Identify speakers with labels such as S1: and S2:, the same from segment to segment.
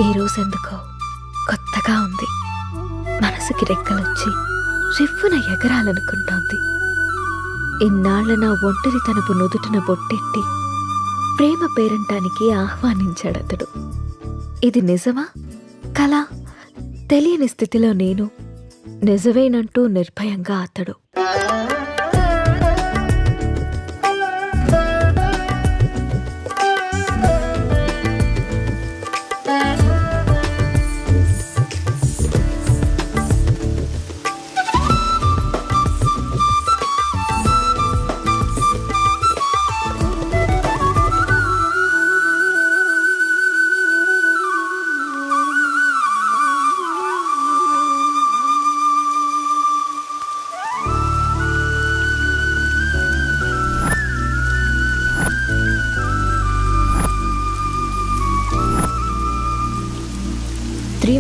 S1: ఈ రోజు ఎందుకో కొత్తగా ఉంది. మనసుకి రెక్కలొచ్చి రివ్వున ఎగరాలనుకుంటోంది. ఇన్నాళ్ల నా ఒంటరితనపు నుదుటిన బొట్టెట్టి ప్రేమ పేరంటానికి ఆహ్వానించాడతడు. ఇది నిజమా కలా తెలియని స్థితిలో నేను, నిజమేనంటూ నిర్భయంగా అతడు.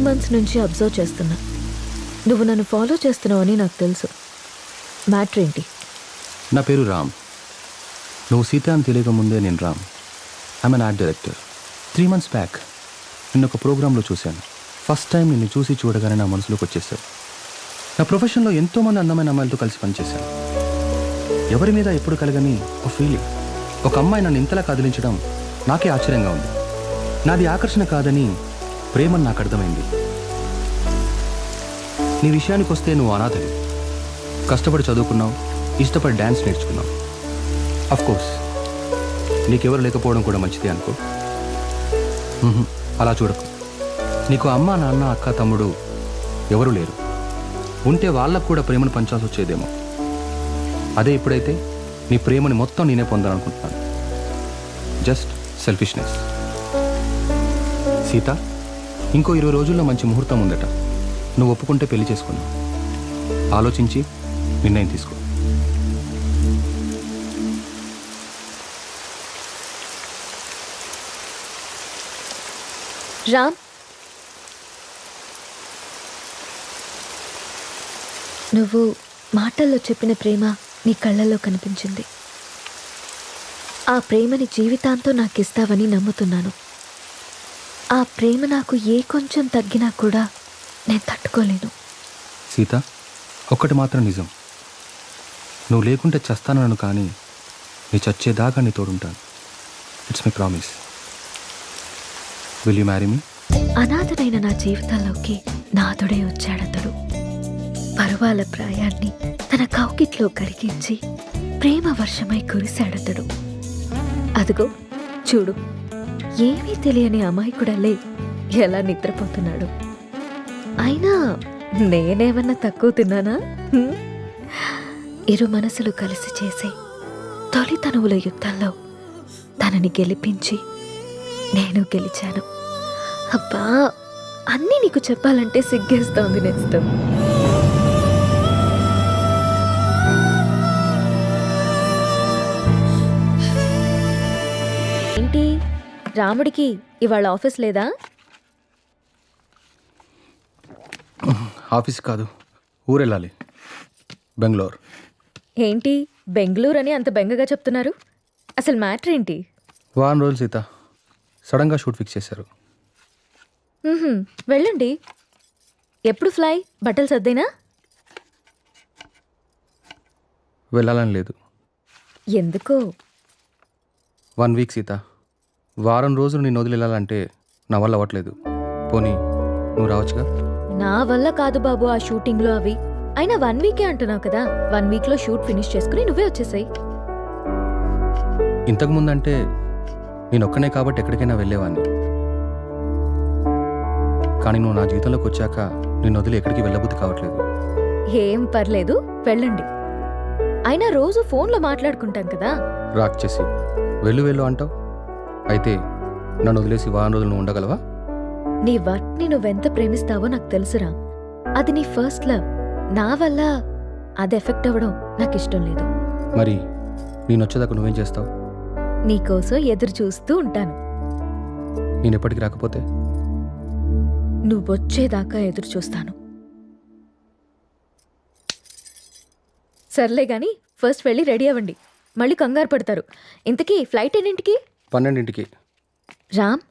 S1: మంత్స్ నుంచి అబ్జర్వ్ చేస్తున్నా. నువ్వు నన్ను ఫాలో చేస్తున్నావని నాకు తెలుసు. మ్యాటర్ ఏంటి?
S2: నా పేరు రామ్. నువ్వు సీత అని తెలియక ముందే నేను Ram. I'm an art director. 3 months back నిన్న ఒక ప్రోగ్రాంలో చూశాను. ఫస్ట్ టైం నిన్ను చూసి చూడగానే నా మనసులోకి వచ్చేసావు. నా ప్రొఫెషన్లో ఎంతోమంది అందమైన అమ్మాయిలతో కలిసి పనిచేశాను. ఎవరి మీద ఎప్పుడు కలగని ఒక ఫీలింగ్. ఒక అమ్మాయి నన్ను ఇంతలా కదిలించడం నాకే ఆశ్చర్యంగా ఉంది. నాది ఆకర్షణ కాదని ప్రేమని నాకు అర్థమైంది. నీ విషయానికి వస్తే నువ్వు అనాథవి. కష్టపడి చదువుకున్నావు, ఇష్టపడి డ్యాన్స్ నేర్చుకున్నావు. అఫ్కోర్స్ నీకెవరు లేకపోవడం కూడా మంచిదే అనుకో. అలా చూడకు. నీకు అమ్మ, నాన్న, అక్క, తమ్ముడు ఎవరూ లేరు. ఉంటే వాళ్ళకు కూడా ప్రేమను పంచాల్సి వచ్చేదేమో. అదే ఇప్పుడైతే నీ ప్రేమని మొత్తం నేనే పొందాలనుకుంటున్నాను. Just selfishness. సీత, ఇంకో 20 రోజుల్లో మంచి ముహూర్తం ఉందట. నువ్వు ఒప్పుకుంటే పెళ్లి చేసుకున్నావు. ఆలోచించి నిర్ణయం తీసుకో.
S1: రామ్, నువ్వు మాటల్లో చెప్పిన ప్రేమ నీ కళ్ళల్లో కనిపించింది. ఆ ప్రేమని జీవితాంతో నాకు ఇస్తావని నమ్ముతున్నాను. ఆ ప్రేమ నాకు ఏ కొంచెం తగ్గినా కూడా నేను తట్టుకోలేను.
S2: సీత, ఒక్కటి మాత్రం నిజం. నువ్వు లేకుంటే చస్తానను, కానీ నీ చచ్చేదాకా నీ తోడుంటాను. It's my promise. Will you marry me?
S1: అనాథనైన నా జీవితంలోకి నాథుడే వచ్చాడతడు. పరువాల ప్రాయాన్ని తన కౌకిట్లో కరిగించి ప్రేమ వర్షమై కురిశాడతడు. అదిగో చూడు, ఏమీ తెలియని అమాయకుడలే ఎలా నిద్రపోతున్నాడు. అయినా నేనేమన్నా తక్కువ తిన్నానా? ఇరు మనసులు కలిసి చేసే తొలి తనువుల యుద్ధంలో తనని గెలిపించి నేను గెలిచాను. అబ్బా, అన్నీ నీకు చెప్పాలంటే సిగ్గేస్తోంది నేస్తం. ఏంటి రాముడికి ఇవాళ ఆఫీస్ లేదా?
S2: ఆఫీస్ కాదు, ఊరెళ్ళాలి. బెంగళూరు.
S1: ఏంటి బెంగళూరు అని అంత బెంగగా చెప్తున్నారు? అసలు మ్యాటర్ ఏంటి?
S2: వారం రోజులు సీత, సడన్గా షూట్ ఫిక్స్ చేశారు.
S1: వెళ్ళండి. ఎప్పుడు ఫ్లై? బట్టలు సర్దేనా?
S2: వెళ్ళాలని లేదు.
S1: ఎందుకో?
S2: 1 week సీత. వారం రోజులు నేను వదిలేయాలంటే నా వల్ల అవ్వట్లేదు. పోనీ నువ్వు రావచ్చుగా?
S1: నా వల్ల కాదు బాబు ఆ షూటింగ్లో అవి. అయినా 1 week అంటున్నావు కదా. 1 weekలో షూట్ ఫినిష్ చేసుకుని నువ్వే వచ్చేసాయి.
S2: ఇంతకుముందంటే నేను ఒక్కనే కాబట్టి ఎక్కడికైనా వెళ్ళేవాడిని. కానీ నువ్వు నా జీవితంలోకి వచ్చాక నిన్ను వదిలి ఎక్కడికి వెళ్ళబుద్ధి కావట్లేదు.
S1: ఏం పర్లేదు, వెళ్ళండి. అయినా రోజు ఫోన్లో మాట్లాడుకుంటాం కదా.
S2: రాక్ చేసి వెళ్ళు అంటావు. అయితే నన్ను వదిలేసి వారం రోజులు నువ్వు ఉండగలవా?
S1: నీ వర్క్ని నువ్వెంత ప్రేమిస్తావో నాకు తెలుసురా. అది నీ ఫస్ట్ లవ్. నా వల్ల అది ఎఫెక్ట్ అవ్వడం నాకు ఇష్టం లేదు.
S2: మరి నేను వచ్చేదాకా నువ్వేం చేస్తావు?
S1: నీకోసం ఎదురు చూస్తూ ఉంటాను.
S2: నేను ఎప్పటికి రాకపోతే?
S1: నువ్వొచ్చేదాకా ఎదురు చూస్తాను. సర్లే గాని ఫస్ట్ వెళ్ళి రెడీ అవ్వండి. మళ్ళీ కంగారు పడతారు. ఇంతకీ ఫ్లైట్ ఎన్నింటికి?
S2: 12ంటికి.
S1: రామ్,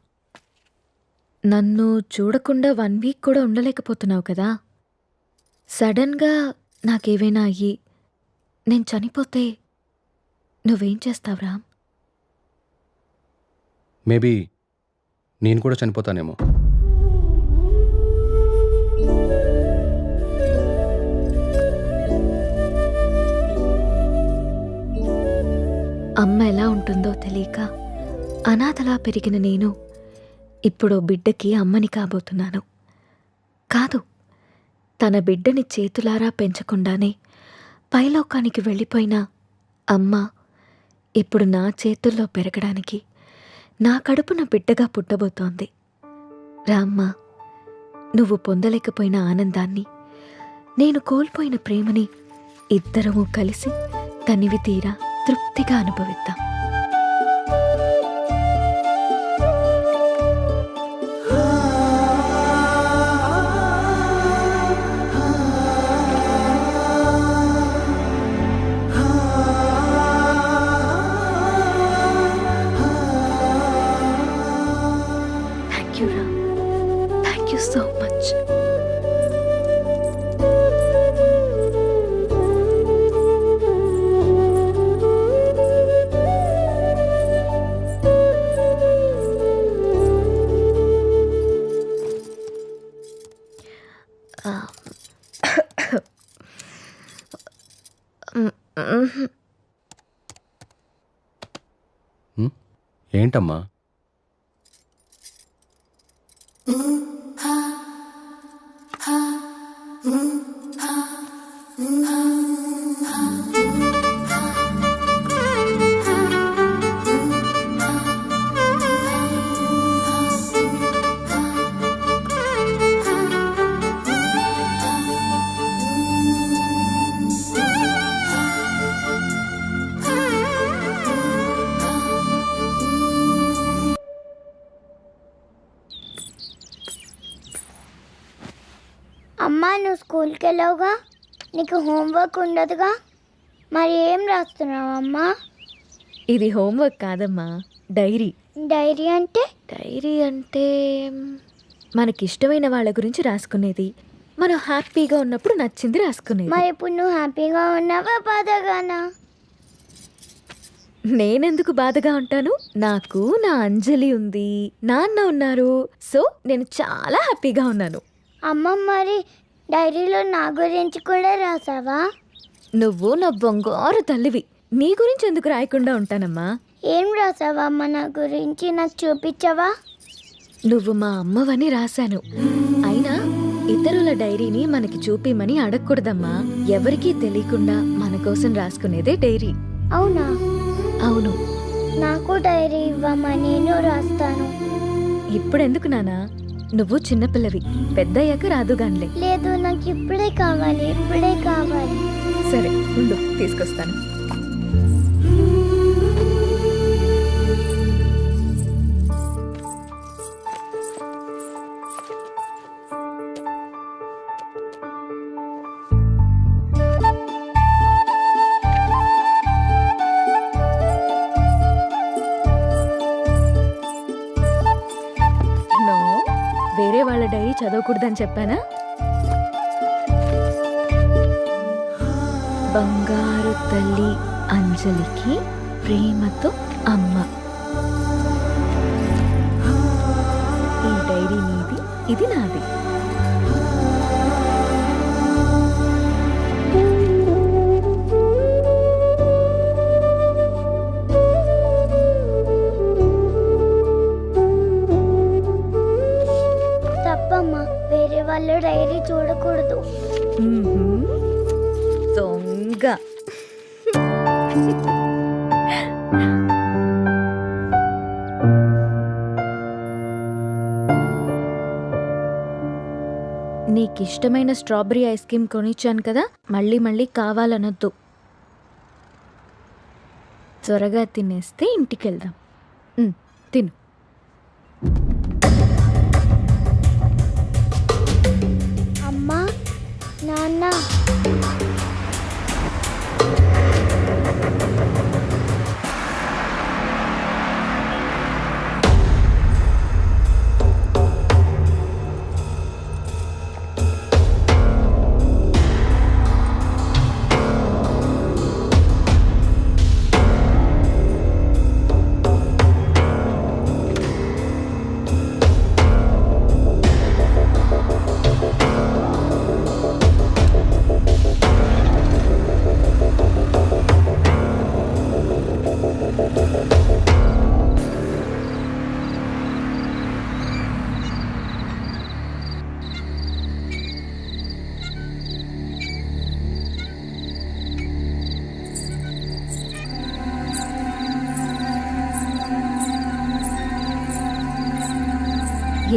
S1: నన్ను చూడకుండా 1 వీక్ కూడా ఉండలేకపోతున్నావు కదా. సడన్గా నాకేవైనా అయ్యి నేను చనిపోతే నువ్వేం చేస్తావు రామ్?
S2: మేబీ నేను కూడా చనిపోతానేమో.
S1: అమ్మ ఎలా ఉంటుందో తెలియక అనాథలా పెరిగిన నేను ఇప్పుడు బిడ్డకి అమ్మని కాబోతున్నాను. కాదు, తన బిడ్డని చేతులారా పెంచకుండానే పైలోకానికి వెళ్ళిపోయిన అమ్మ ఇప్పుడు నా చేతుల్లో పెరగడానికి నా కడుపున బిడ్డగా పుట్టబోతోంది. రామ్మ, నువ్వు పొందలేకపోయిన ఆనందాన్ని, నేను కోల్పోయిన ప్రేమని ఇద్దరము కలిసి తనివి తీరా తృప్తిగా అనుభవిద్దాం. Thank you Ram, thank you so much.
S2: ఏంటమ్మా?
S3: అమ్మా, నువ్వు స్కూల్కి వెళ్ళావుగా, నీకు హోంవర్క్ ఉండదుగా, మరి ఏం రాస్తున్నావు అమ్మా?
S1: ఇది హోంవర్క్ కాదమ్మా, డైరీ.
S3: డైరీ అంటే?
S1: డైరీ అంటే మనకిష్టమైన వాళ్ళ గురించి రాసుకునేది. మనం హ్యాపీగా ఉన్నప్పుడు నచ్చింది రాసుకునేది.
S3: మరి ఇప్పుడు నువ్వు హ్యాపీగా ఉన్నావా, బాధగానా?
S1: నేనెందుకు బాధగా ఉంటాను? నాకు నా అంజలి ఉంది, నాన్న ఉన్నారు. సో నేను చాలా హ్యాపీగా ఉన్నాను.
S3: అమ్మ, మరి డైరీలో నా గురించి కూడా రాసావా?
S1: నువ్వు నా బంగారు తల్లివి, నీ గురించి ఎందుకు రాయకుండా ఉంటానమ్మా?
S3: ఏం రాసావా అమ్మ నా గురించి? నాకు చూపించవా?
S1: నువ్వు మా అమ్మవని రాశాను. అయినా ఇతరుల డైరీని మనకి చూపిమని అడగకూడదమ్మా. ఎవరికీ తెలియకుండా మన కోసం రాసుకునేదే డైరీ.
S3: అవునా?
S1: అవును.
S3: నాకు డైరీ ఇవ్వమ్మా, నేను రాస్తాను.
S1: ఇప్పుడెందుకు నానా? నువ్వు చిన్నపిల్లవి, పెద్దయ్యాక రాదుగాన్లే.
S3: లేదు, నాకు ఇప్పుడే కావాలి, ఇప్పుడే కావాలి.
S1: సరే ఉండు, తీసుకొస్తాను. నో, వేరే వాళ్ళ డైరీ చదవకూడదని చెప్పానా? బంగారు తల్లి అంజలికి ప్రేమతో అమ్మ. ఈ డైరీ నీది, ఇది నాది.
S3: తప్పమ్మా, వేరే వాళ్ళ డైరీ చూడకూడదు.
S1: దొంగ. నీకిష్టమైన స్ట్రాబెరీ ఐస్ క్రీమ్ కొనిచ్చాను కదా, మళ్ళీ మళ్ళీ కావాలనొద్దు. త్వరగా తినేస్తే ఇంటికెళ్దాం. తిను.
S3: అమ్మా, నాన్న.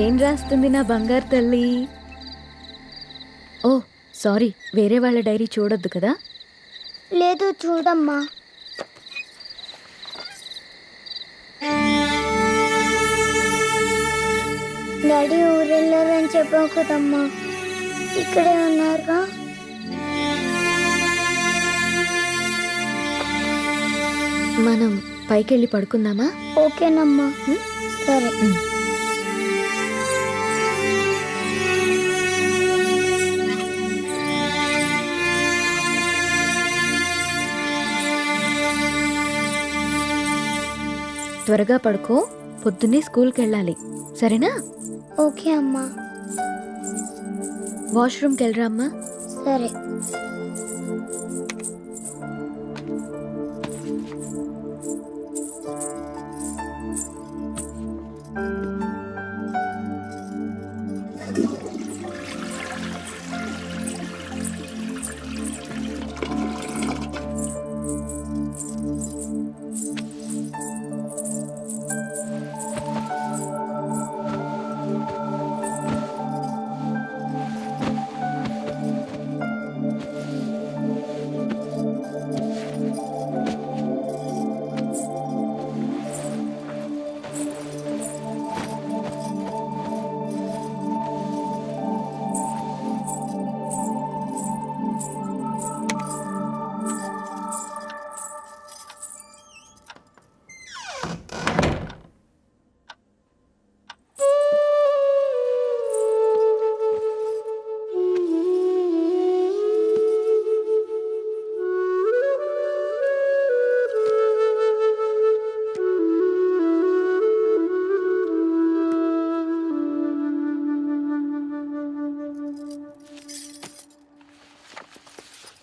S1: ఏం రాస్తుంది నా బంగారు తల్లి? ఓ సారీ, వేరే వాళ్ళ డైరీ చూడొద్దు కదా.
S3: లేదు చూడమ్మా. డాడీ ఊరెళ్ళారని చెప్పావు కదమ్మా, ఇక్కడే ఉన్నారుగా.
S1: మనం పైకెళ్ళి పడుకుందామా?
S3: ఓకేనమ్మా. సరే.
S1: త్వరగా పడుకో, పొద్దున్నే స్కూల్కి వెళ్ళాలి, సరేనా?
S3: ఓకే అమ్మా.
S1: వాష్రూమ్కి వెళ్ళరా అమ్మా.
S3: సరే.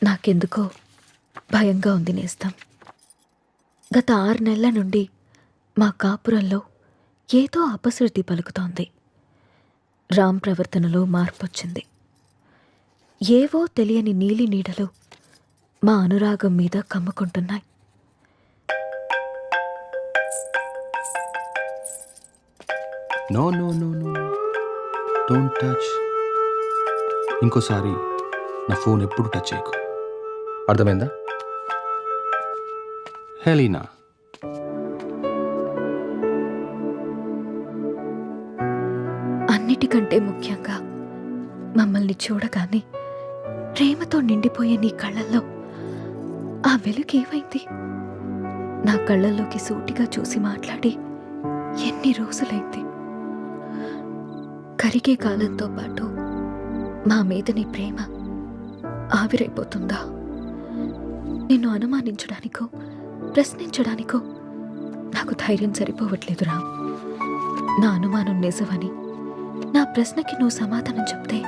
S1: నాకెందుకో భయంగా ఉంది నేస్తం. గత 6 నెలల నుండి మా కాపురంలో ఏదో అపశృతి పలుకుతోంది. రామ్ ప్రవర్తనలో మార్పొచ్చింది. ఏవో తెలియని నీలి నీడలు మా అనురాగం మీద కమ్ముకుంటున్నాయి.
S2: No no no no, don't touch. ఇంకోసారి నా ఫోన్ ఎప్పుడు టచ్ చేయకు, అర్థమైందా? హెలీనా,
S1: అన్నిటికంటే ముఖ్యంగా మమ్మల్ని చూడగానే ప్రేమతో నిండిపోయే నీ కళ్ళల్లో ఆ వెలుగు ఏమైంది? నా కళ్ళల్లోకి సూటిగా చూసి మాట్లాడి ఎన్ని రోజులైంది? కరిగే కాలంతో పాటు మా మీద నీ ప్రేమ ఆవిరైపోతుందా? నిన్ను అనుమానించడానికో ప్రశ్నించడానికో నాకు ధైర్యం సరిపోవట్లేదు రామ్. నా అనుమానం నిజమని, నా ప్రశ్నకి నువ్వు సమాధానం చెప్తే